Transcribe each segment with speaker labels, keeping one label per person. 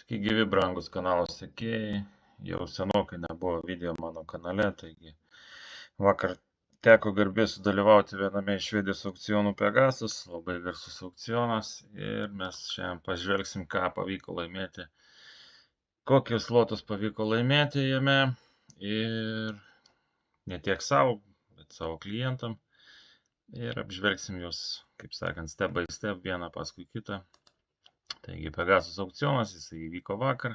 Speaker 1: Sveiki gyvi brangūs kanalo sekėjai, jau senokai nebuvo video mano kanale, taigi vakar teko garbės sudalyvauti viename iš Švedijos aukcionų Pegasus, labai garsus aukcionas ir mes šiandien pažvelgsim, ką pavyko laimėti, kokius lotus pavyko laimėti jame ir ne tiek savo, bet savo klientam ir apžvelgsim juos, kaip sakant, step by step, vieną paskui kitą. Taigi Pegasus aukcionas, jisai įvyko vakar,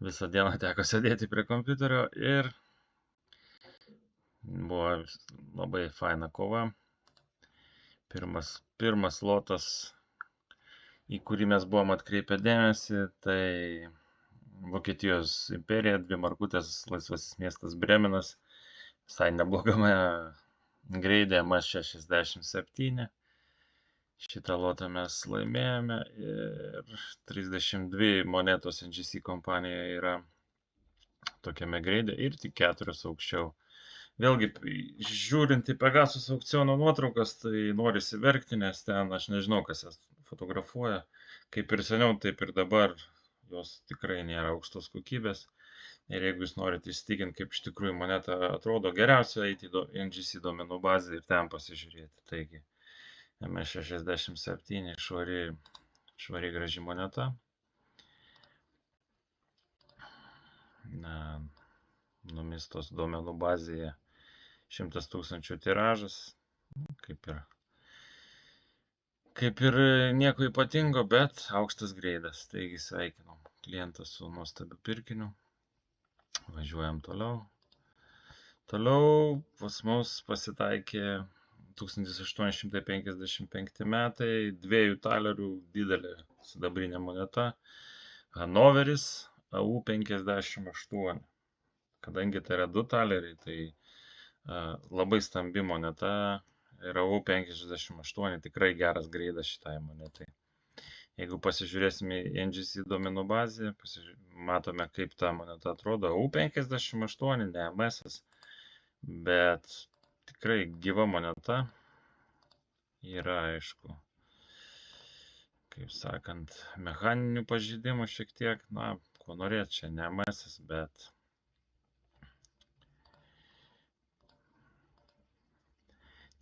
Speaker 1: visą dieną teko sėdėti prie kompiuterio ir buvo labai faina kova. Pirmas lotas, į kurį mes buvom atkreipę dėmesį, tai Vokietijos imperija, 2 markutės, laisvasis miestas Bremenas, visai neblogame greidė M67. Šitą lotą mes laimėjome ir 32 monetos NGC kompanija yra tokiame greidė ir tik 4 aukščiau. Vėlgi, žiūrint į Pegasus aukciono nuotraukas, tai norisi verkti, nes ten aš nežinau, kas jas fotografuoja. Kaip ir seniau, taip ir dabar jos tikrai nėra aukštos kokybės. Ir jeigu jūs norite įsitikinti, kaip iš tikrųjų moneta atrodo, geriausia eiti į NGC duomenų bazę ir ten pasižiūrėti. Taigi, M67 švari graži moneta. Numistos duomenų bazėje 100 000 tiražas, kaip ir nieko ypatingo, bet aukštas greidas. Taigi sveikinam klientą su nuostabiu pirkiniu. Važiuojam toliau. Toliau pas mus pasitaikė 1855 metai, 2 talerių didelė sidabrinė moneta, Hanoveris AU58. Kadangi tai yra 2 taleriai, tai labai stambi moneta ir AU58 tikrai geras greidas šitai monetai. Jeigu pasižiūrėsime į NGC duomenų bazę, matome, kaip ta moneta atrodo. AU58, ne MS, bet tikrai gyva moneta. Yra, aišku, kaip sakant, mechaninių pažeidimų šiek tiek. Ko norėt, čia ne MS, bet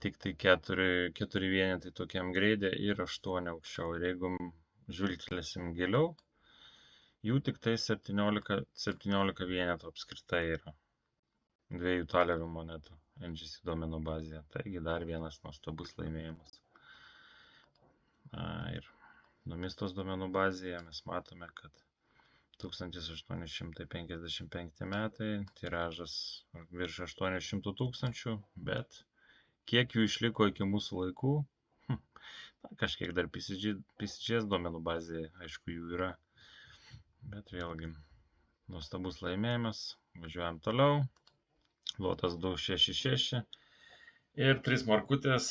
Speaker 1: tik tai 4 vienetai tokiam greidė ir 8 aukščiau. Ir jeigu žvilgtelėsim giliau, jų tik tai 17 vienetų apskritai yra 2 talerių monetų NGC duomenų bazėje. Taigi dar vienas nuostabus laimėjimas. Ir numistos duomenų bazėje mes matome, kad 1855 metai, tiražas virš 800 000, bet kiek jų išliko iki mūsų laikų, kažkiek dar PCGS duomenų bazėje, aišku, jų yra, bet vėlgi nuostabus laimėjimas. Važiuojam toliau. Lotas 266 ir 3 markutės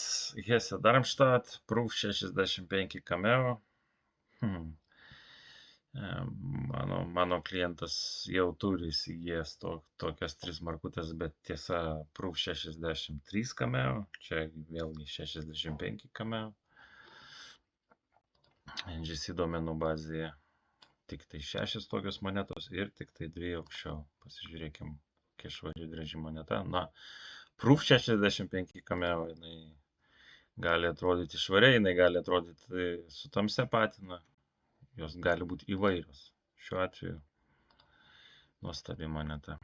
Speaker 1: Hesse Darmstadt, Proof 65 Cameo. Mano klientas jau turi įsigijęs tokias 3 markutės, bet tiesa Proof 63 Cameo, čia vėlgi 65 Cameo. NGC duomenų bazėje tik tai 6 tokios monetos ir tik tai 2 aukščiau. Pasižiūrėkim. Švari graži moneta. Proof 65 Cameo, jinai gali atrodyti švariai, jinai gali atrodyti su tamsia patina, jos gali būti įvairios. Šiuo atveju nuostabi moneta.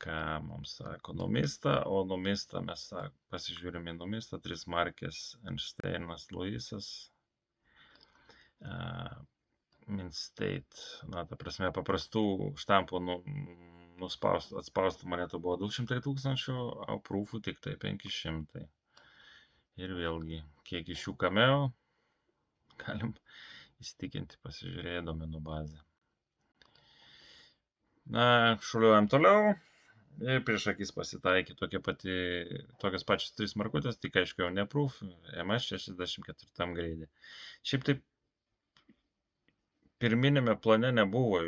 Speaker 1: Ką mums sako numista, o numista mes pasižiūrime į numista, 3 markės Einšteinas Luisas, Minstate, ta prasme, paprastų štampų atspaustų monetų buvo 200 000, o proofų tik tai 500. Ir vėlgi, kiek iš jų Cameo, galim įsitikinti pasižiūrėję duomenų bazę. Šuliuojam toliau. Ir prieš akis pasitaikė tokios pačios 3 markutės, tik aišku jau ne proof, MS64 greidė. Šiaip taip, pirminėme plane nebuvo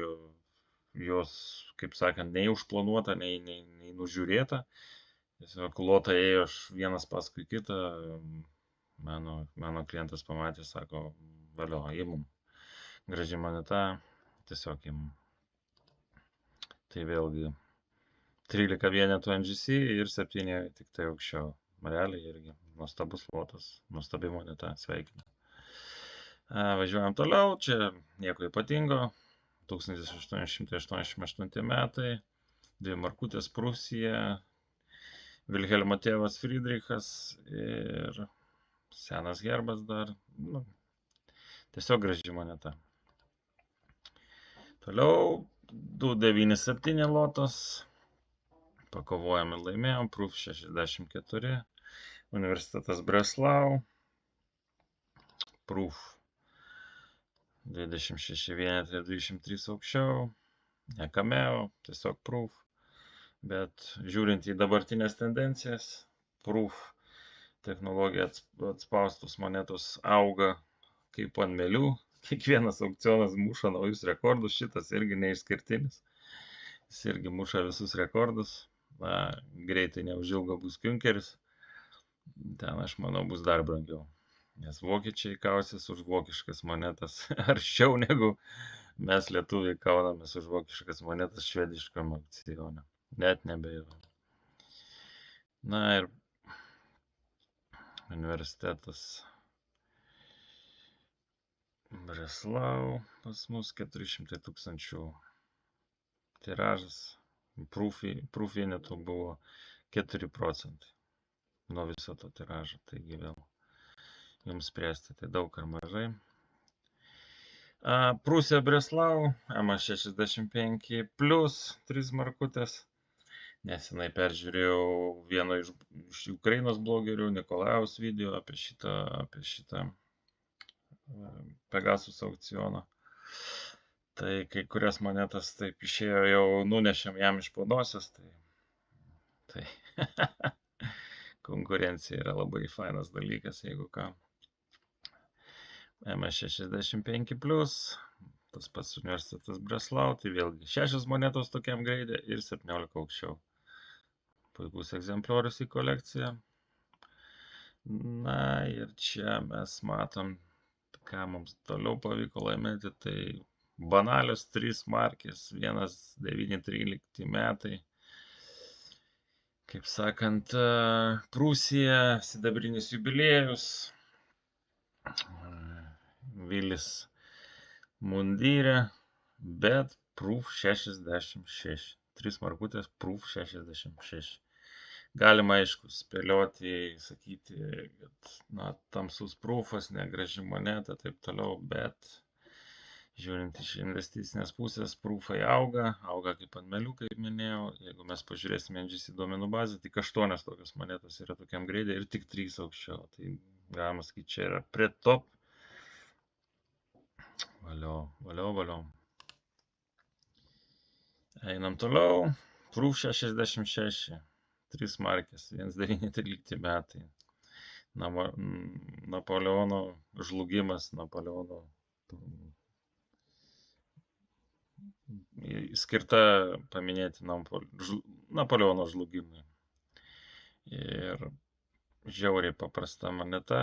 Speaker 1: jos, kaip sakant, nei užplanuota, nei nužiūrėta. Tiesiog lotą ėjo vienas paskui kitą. Mano klientas pamatė, sako, valio, įmum. graži moneta, tiesiog imam. Tai vėlgi 13 vienetų NGC ir 7 tik tai aukščiau. Realiai irgi nuostabus lotas, nuostabi moneta, sveikinu. Važiuojam toliau, čia nieko ypatingo, 1888 metai, 2 markutės Prūsija, Vilhelmo tėvas Friedrichas ir senas herbas dar, tiesiog graži moneta. Toliau 297 lotas, pakovojame ir laimėjom, Proof 64, Universitetas Breslau, Proof 26 vienetai ir 23 aukščiau, ne Cameo, tiesiog Proof, bet žiūrint į dabartinės tendencijas, Proof technologija atspaustos monetos auga kaip ant mielių, kiekvienas aukcionas muša naujus rekordus, šitas irgi neišskirtinis, jis irgi muša visus rekordus, greitai neužilgo bus Künkeris, ten aš manau bus dar brangiau, nes vokiečiai kausis už vokiškas monetas aršiau negu mes lietuviai kaunamės už vokiškas monetas švediškam aukcione, net nebejoju. Na ir Universitetas Breslau pas mus 400 000 tiražas, Proof vienetų buvo 4% nuo viso to tiražo, taigi vėl jums spręsti, tai daug ar mažai. Prūsija Breslau, MA65 plus 3 markutės, nesenai peržiūrėjau vieno iš Ukrainos blogerių, Nikolajaus video apie šitą Pegasus aukcioną. Tai kai kurias monetas taip išėjo, jau nunešėm jam iš po nosies, tai konkurencija yra labai fainas dalykas, jeigu ką. MA65 plus, tas pats Universitetas Breslau, tai vėlgi 6 monetos tokiam greidė ir 17 aukščiau. Puikus egzempliorius į kolekciją. Na ir čia mes matom, ką mums toliau pavyko laimėti, tai banalios 3 markės, 1913 metai. Kaip sakant, Prūsija, sidabrinis jubiliejus, Vilis mundyre, bet Proof 66. 3 markutės Proof 66. Galima, aišku, spėlioti, sakyti, kad tamsus Proofas, negraži moneta, taip toliau, bet žiūrint iš investicinės pusės, Proofai auga kaip ant mielių, kaip minėjau. Jeigu mes pažiūrėsime NGC duomenų bazę, tik 8 tokios monetos yra tokiam greidė ir tik 3 aukščiau. Tai galima sakyti, čia yra prie top. Valio. Einam toliau. Proof 66. 3 markės, 1913 metai. Napoleono žlugimas, Napoleono skirta paminėti Napoleono žlugimui. Ir žiauriai paprasta moneta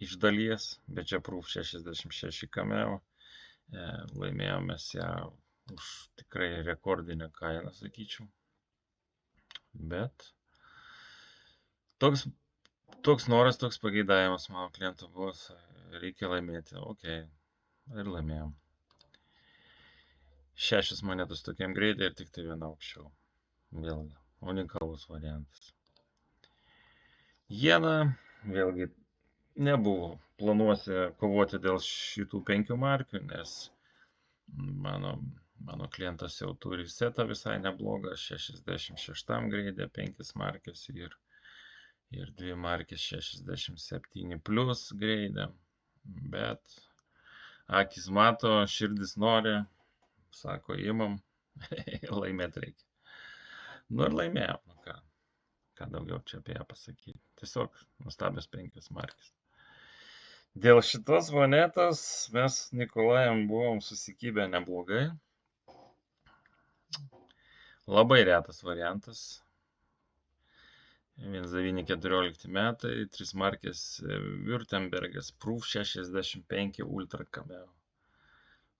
Speaker 1: iš dalies, bet čia Proof 66 Cameo. Laimėjomės ją už tikrai rekordinę kainą, sakyčiau. Bet toks noras, toks pageidavimas mano kliento buvo, reikia laimėti. Ok, ir laimėjom. 6 monetos tokiam greidė ir tik tai viena aukščiau. Vėlgi, unikalus variantas. Jena, vėlgi, nebuvo planuose kovoti dėl šitų 5 markių, nes mano klientas jau turi setą visai neblogą, 66 greidė, 5 markės ir 2 markės 67 plus greidė. Bet akis mato, širdis nori, sako, imam, laimėt reikia. Nu ir laimėjom, ką daugiau čia apie ją pasakyti. Tiesiog nuostabios 5 markės. Dėl šitos monetos mes Nikolajam buvom susikibę neblogai. Labai retas variantas. 1914 metai, 3 markės Württembergas, Proof 65 Ultra Cameo.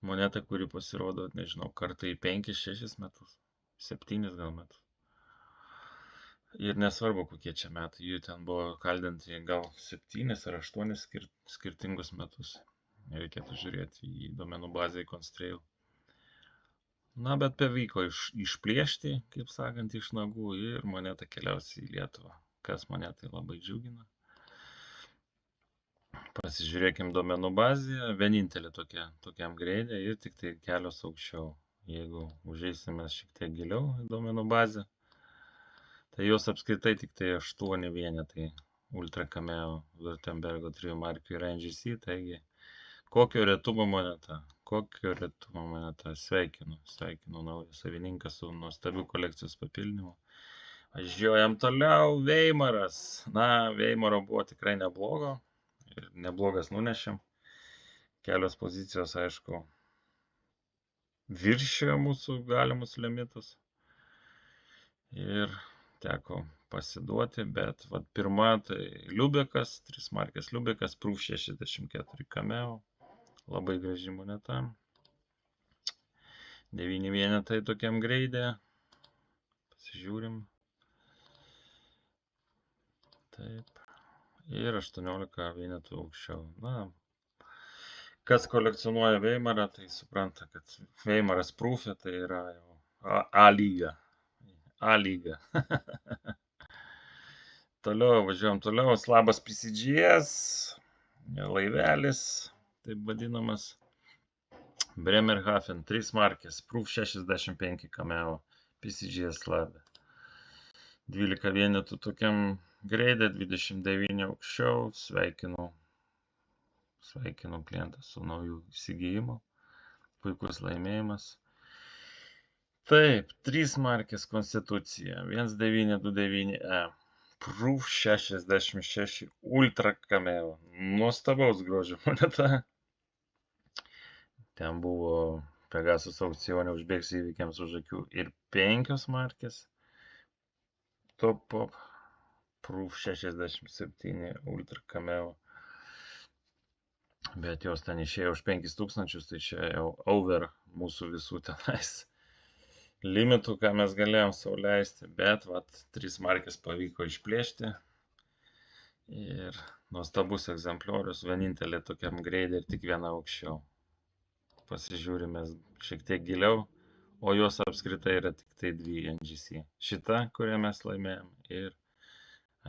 Speaker 1: moneta, kuri pasirodo, nežinau, kartą į 5-6 metus, 7 gal metus. Ir nesvarbu, kokie čia metai, jų ten buvo kaldinti gal 7 ar 8 skirtingus metus. Reikėtų žiūrėti į duomenų bazę į Constrail. Na, bet pavyko išplėšti, kaip sakant, iš nagų ir moneta keliaus į Lietuvą, kas mane tai labai džiugina. Pasižiūrėkim duomenų bazėje, vienintelė tokiam greidė ir tik tai kelios aukščiau. Jeigu užeisime šiek tiek giliau į duomenų bazę, tai jos apskritai tik tai 8 vienetai Ultra Cameo Württembergo 3 markių yra NGC, taigi kokio retumo moneta, sveikinu naują savininką su nuostabiu kolekcijos papildymu. Važiuojam toliau, Weimaras. Na, Weimaro buvo tikrai neblogo. Ir neblogas nunešėm. Kelios pozicijos, aišku, viršijo mūsų galimus limitus. Ir teko pasiduoti, bet vat pirma tai Liubekas, 3 markės Liubekas, Proof 64 Cameo. Labai graži moneta. 9 vienetai tokiam greidė. Pasižiūrim. Taip. Ir 18 vienetų aukščiau. Na, kas kolekcionuoja Weimarą, tai supranta, kad Weimaras Proof'e tai yra jau A lyga. A lyga. Toliau, važiuojam toliau. Slabas PCGS, laivelis, taip vadinamas. Bremerhaven, 3 markės, Proof 65 Cameo, PCGS slabė. 12 vienetų tokiam greidė, 29 aukščiau, sveikinu klientą su naujų įsigijimu, puikus laimėjimas. Taip, 3 markės Konstitucija, 1929E, Proof 66 Ultra Cameo, nuostabaus grožio moneta. Ten buvo Pegasus aukcione užbėgsiu įvykiams už akių ir 5 markės. Top Pop, Proof 67 Ultra Cameo. Bet jos ten išėjo už 5000, tai čia jau over mūsų visų tenais limitų, ką mes galėjom sau leisti. Bet vat 3 markės pavyko išplėšti. Ir nuostabus egzempliorius, vienintelė tokiam greidė ir tik viena aukščiau. Pasižiūrime šiek tiek giliau, o jos apskritai yra tik tai 2 NGC. Šita, kurią mes laimėjom, ir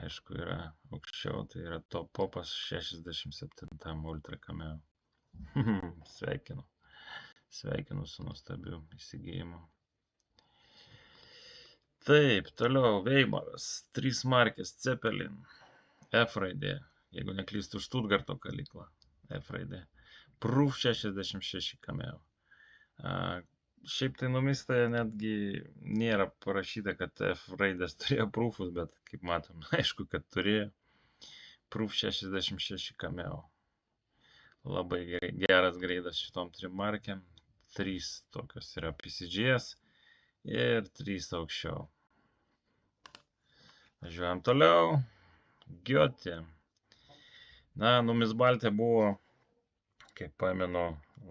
Speaker 1: aišku yra aukščiau, tai yra Top Popas 67 Ultra Cameo. Sveikinu su nuostabiu įsigijimu. Taip, toliau Weimaras, 3 markės Zeppelin, F raidė, jeigu neklystu, Stuttgarto kalykla, F raidė. Proof 66 Cameo. Šiaip tai numistoje netgi nėra parašyta, kad F raidės turėjo proofus, bet kaip matom, aišku, kad turėjo. Proof 66 Cameo. Labai geras greidas šitom 3 markėm. 3 tokios yra PCGS ir 3 aukščiau. Važiuojam toliau. Goethe. Na, numisbaltė buvo, kaip pamenu,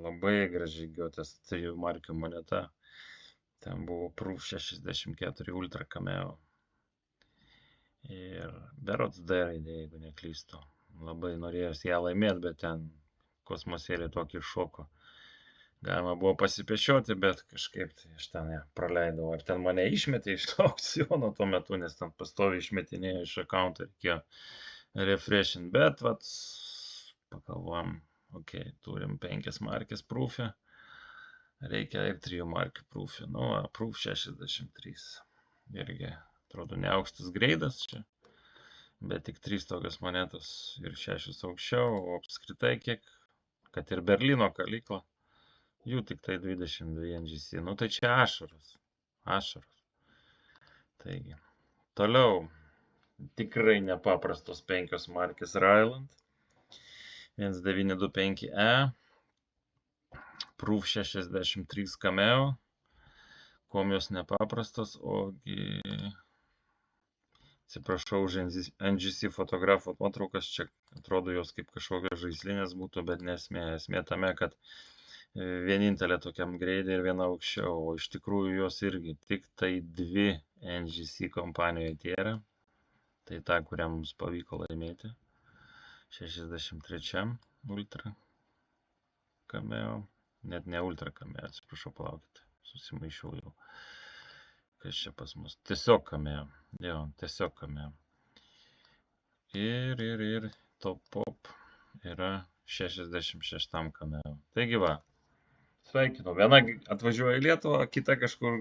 Speaker 1: labai graži Goethės 3 markių moneta. Ten buvo Proof 64 Ultra Cameo. Ir berods D raidė, jeigu neklystu. Labai norėjosi ją laimėti, bet ten kosmosėlį tokį šoko. Galima buvo pasipešioti, bet kažkaip tai aš ten ją praleidau. Ar ten mane išmetė iš to aukciono tuo metu, nes ten pastoviai išmetinėjo iš account'o, reikėjo refreshin. Bet vat, pagalvojom, ok, turim 5 markės Proof'e, reikia ir 3 markių Proof'e. Nu, Proof 63. Irgi, atrodo, neaukštas greidas čia, bet tik 3 tokios monetos ir 6 aukščiau, o apskritai kiek, kad ir Berlyno kalykla, jų tik tai 22 NGC. Nu, tai čia ašaros. Taigi, toliau, tikrai nepaprastos 5 markės Ryland. 1925E, Proof 63 Cameo, kuom jos nepaprastos, ogi, atsiprašau už NGC fotografo nuotraukas, čia atrodo jos kaip kažkokios žaislinės būtų, bet nesmė. Esmė tame, kad vienintelė tokiam greidė ir viena aukščiau, o iš tikrųjų jos irgi tik tai 2 NGC kompanijoje tėra. Tai ta, kurią mums pavyko laimėti. 63 Ultra Cameo. Net ne Ultra Cameo, atsiprašau, palaukite. Susimaišiau jau. Kas čia pas mus? Tiesiog Cameo. Jo, tiesiog Cameo. Ir Top Pop yra 66 Cameo. Taigi va, sveikinu. Viena atvažiuoja į Lietuvą, kita kažkur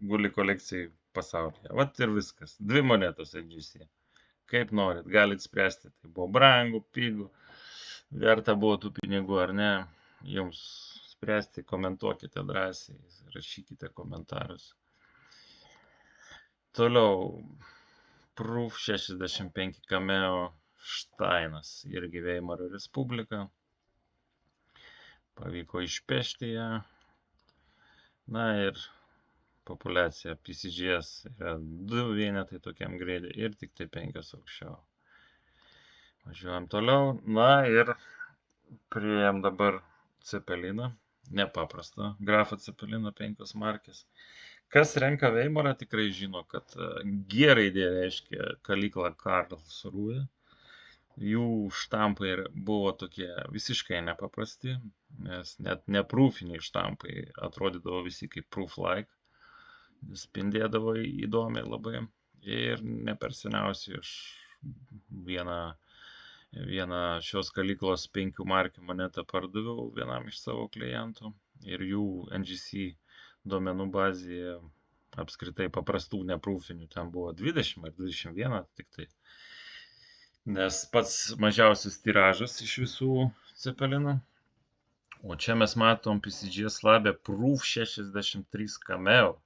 Speaker 1: guli kolekcijai pasaulyje. Vat ir viskas. 2 monetos NGC. Kaip norit, galit spręsti. Tai buvo brangu, pigų, verta buvo tų pinigų ar ne. Jums spręsti, komentuokite drąsiai, rašykite komentarus. Toliau, Proof 65 Cameo Štainas, irgi Veimaro Respublika. Pavyko išpešti ją. Na ir populiacija PCGS yra 2 vienetai tokiam greidė ir tik tai 5 aukščiau. Važiuojam toliau. Na ir priėjom dabar Cepeliną, nepaprastą grafą Cepeliną 5 markės. Kas renka Veimarą, tikrai žino, kad G raidė reiškia kalykla Karlsruhe. Jų štampai buvo tokie visiškai nepaprasti, nes net neproofiniai štampai atrodydavo visi kaip proof-like. Spindėdavo įdomiai labai. Ir ne per seniausiai aš vieną šios kalyklos 5 markių monetą pardaviau vienam iš savo klientų. Ir jų NGC duomenų bazėje apskritai paprastų neproofinių ten buvo 20 ar 21 tik tai. Nes pats mažiausias tiražas iš visų Cepelinų. O čia mes matom PCGS labę Proof 63 Cameo.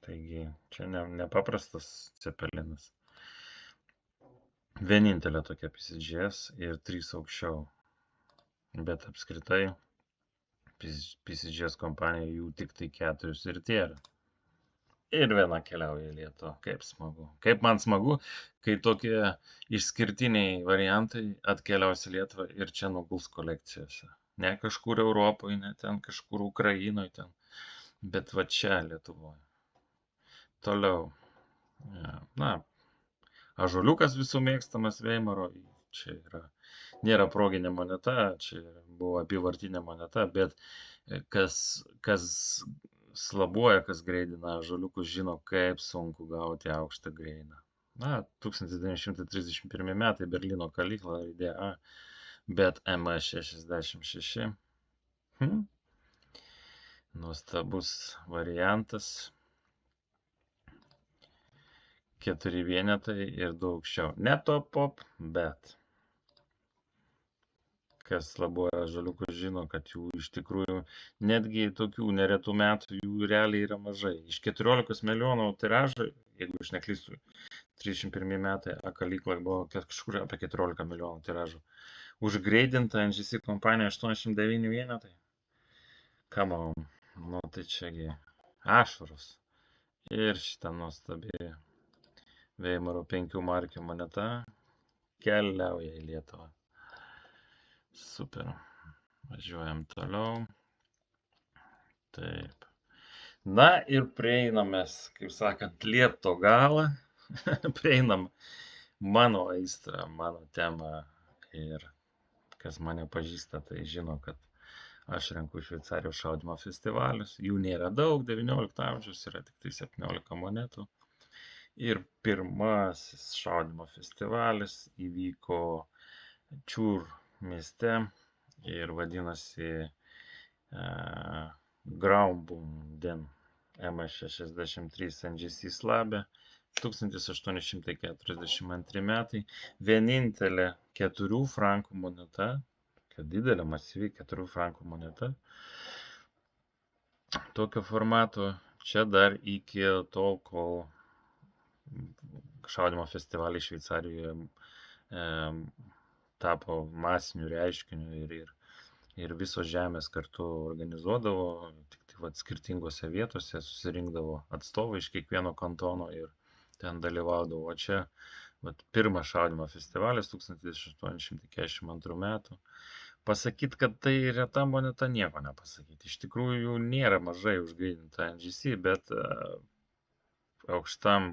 Speaker 1: Taigi čia nepaprastas Cepelinas. Vienintelė tokia PCGS ir 3 aukščiau. Bet apskritai PCGS kompanija jų tik tai 4 ir tėra. Ir viena keliauja į Lietuvą. Kaip smagu. Kaip man smagu, kai tokie išskirtiniai variantai atkeliaus į Lietuvą ir čia nuguls kolekcijose. Ne kažkur Europoje, ne ten kažkur Ukrainoje ten, bet va čia Lietuvoje. Toliau. Na, ąžuoliukas visų mėgstamas Veimaro. Čia nėra proginė moneta, čia buvo apyvartinė moneta, bet kas slabuoja, kas greidina ąžuoliukus, žino, kaip sunku gauti aukštą greidą. Na, 1931 metai Berlyno kalykla, raidė A, bet M66. Nuostabus variantas. 4 vienetai ir 2 aukščiau. Ne Top Pop, bet kas slabuoja ąžuoliukus žino, kad jų iš tikrųjų netgi tokių neretų metų jų realiai yra mažai. Iš 14 milijonų tiražų, jeigu aš neklystu, 31 metai kalykla buvo kažkur apie 14 milijonų tiražų. Užgreidinta NGC kompanija 89 vienetai. Come on, nu tai čiagi ašaros. Ir šitą nuostabi Veimaro 5 markių moneta keliauja į Lietuvą. Super. Važiuojam toliau. Taip. Na ir prieinamės, kaip sakant, liepto galą. Prieinam mano aistrą, mano temą. Ir kas mane pažįsta, tai žino, kad aš renku Šveicarijos šaudymo festivalius. Jų nėra daug, 19 amžiaus yra tik tai 17 monetų. Ir pirmasis šaudymo festivalis įvyko Čiur mieste ir vadinasi Graubünden M63 NGC slabė 1842 metai. Vienintelė 4 frankų moneta, kad didelė masyvi 4 frankų moneta. Tokio formato čia dar iki tol, kol šaudymo festivaliai Šveicarijoje tapo masiniu reiškiniu ir visos žemės kartu organizuodavo, tik tai skirtingose vietose susirinkdavo atstovai iš kiekvieno kantono ir ten dalyvaudavo. O čia pirmas šaudymo festivalis 1842 metų Pasakyt, kad tai reta moneta, nieko nepasakyti. Iš tikrųjų, jų nėra mažai užgreidinta NGC, bet aukštam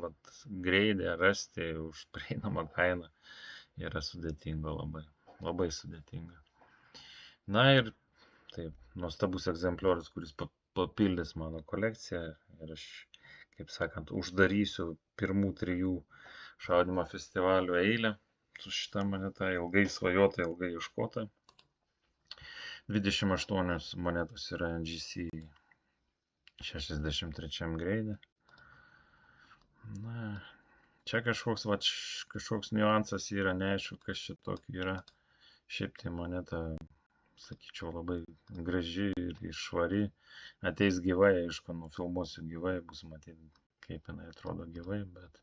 Speaker 1: greidė rasti už prieinamą kainą yra sudėtinga labai. Labai sudėtinga. Na ir taip, nuostabus egzempliorius, kuris papildys mano kolekciją ir aš, kaip sakant, uždarysiu pirmų 3 šaudymo festivalių eilę su šita moneta, ilgai svajota, ilgai ieškota. 28 monetos yra NGC 63 greidė. Na, čia kažkoks niuansas yra, neaišku, kas čia tokio yra. Šiaip tai moneta, sakyčiau, labai graži ir švari. Ateis gyvai, aišku, nufilmuosiu gyvai, bus matyti, kaip jinai atrodo gyvai, bet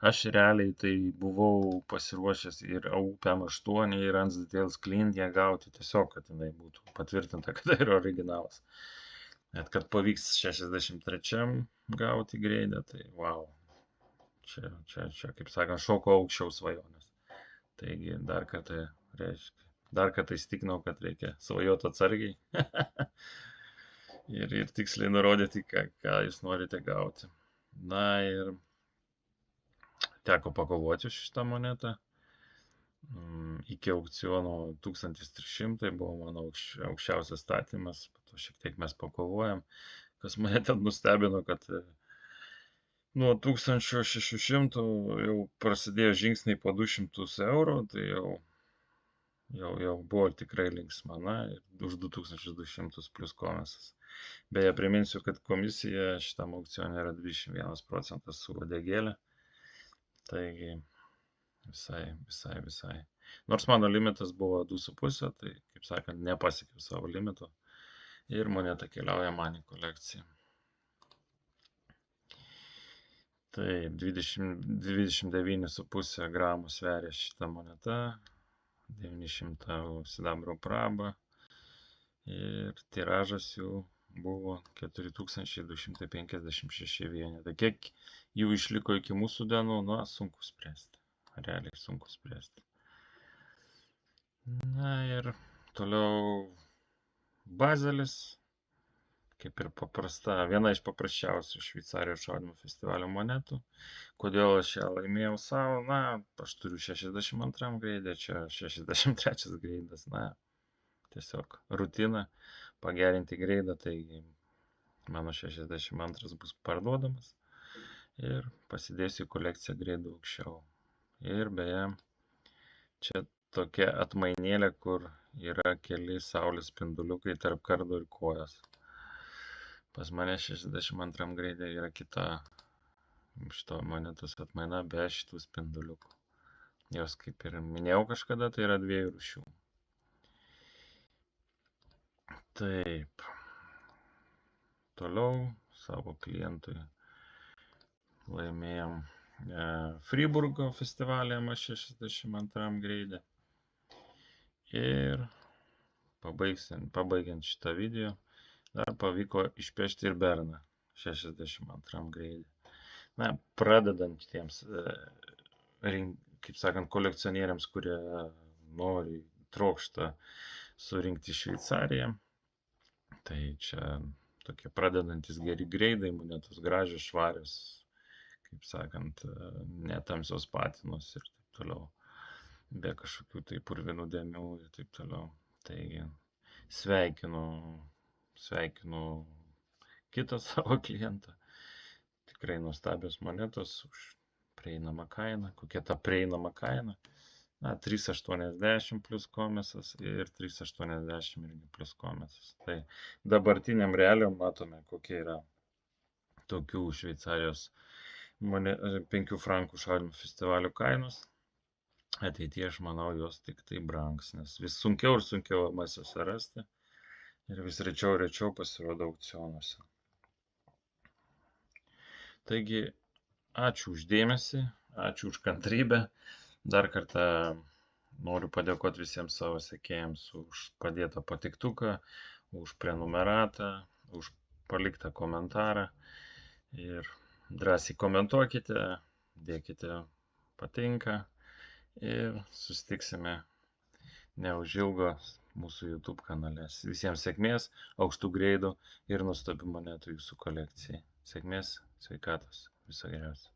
Speaker 1: aš realiai tai buvau pasiruošęs ir AUPM8 ir Ans Details Clean ją gauti tiesiog, kad jinai būtų patvirtinta, kad tai yra originalas. Net kad pavyks 63 gauti greidę, tai wow. Čia, kaip sakant, šoko aukščiau svajonės. Taigi dar kartą įstikinau, kad reikia svajoti atsargiai ir tiksliai nurodyti, ką jūs norite gauti. Na ir teko pakovoti už šitą monetą. Iki aukciono 1300 buvo mano aukščiausias statymas, po to šiek tiek mes pakovojam, kas mane ten nustebino, kad nuo 1600 jau prasidėjo žingsniai po 200 eurų, tai jau buvo tikrai linksma, na, ir už 2200 plus komisas. Beje, priminsiu, kad komisija šitam aukcione yra 21% su uodegėlė, taigi visai. Nors mano limitas buvo 2,5, tai, kaip sakant, nepasiekiau savo limito ir moneta keliauja man į kolekciją. Taip, 29,5 gramų sveria šita moneta, 900 sidabro praba ir tiražas jų buvo 4256 vienetai. Kiek jų išliko iki mūsų dienų, na, sunku spręsti, realiai sunku spręsti. Na ir toliau Bazelis. Kaip ir viena iš paprasčiausių Šveicarijos šaudymo festivalio monetų. Kodėl aš ją laimėjau savo? Na, aš turiu 62 greidę, čia 63 greidas. Na, tiesiog rutina pagerinti greidą, taigi mano 62 bus parduodamas ir pasidėsiu kolekciją greidų aukščiau. Ir beje, čia tokia atmainėlė, kur yra keli saulės spinduliukai tarp kardo ir kojos. Pas mane 62 greidė yra kita šito monetos atmaina be šitų spinduliukų. Jos, kaip ir minėjau kažkada, tai yra 2 rūšių. Taip. Toliau savo klientui laimėjom Friburgo festivalį M62 greidę. Ir pabaigiant šitą video, dar pavyko išpešti ir Berną 62 greidį. Na, pradedantiems, kaip sakant, kolekcionieriams, kurie nori, trokšta surinkti Šveicariją. Tai čia tokie pradedantis geri greidai, monetos gražios, švarios, kaip sakant, netamsios patinos ir taip toliau. Be kažkokių tai purvinų dėmių ir taip toliau. Taigi, sveikinu kitą savo klientą. Tikrai nuostabios monetos už prieinamą kainą. Kokia ta prieinama kaina? Na, 3,80 plus komisas ir 3,80 irgi plus komisas. Tai dabartiniam realiam matome, kokie yra tokių Šveicarijos 5 frankų šaudymo festivalių kainos. Ateityje, aš manau, jos tik tai brangs, nes vis sunkiau ir sunkiau masose rasti ir vis rečiau pasirodo aukcionuose. Taigi, ačiū už dėmesį, ačiū už kantrybę. Dar kartą noriu padėkoti visiems savo sekėjams už padėtą patiktuką, už prenumeratą, už paliktą komentarą. Ir drąsiai komentuokite, dėkite patinka. Ir susitiksime neužilgo mūsų YouTube kanale. Visiems sėkmės, aukštų greidų ir nuostabių monetų jūsų kolekcijai. Sėkmės, sveikatos, viso geriausio.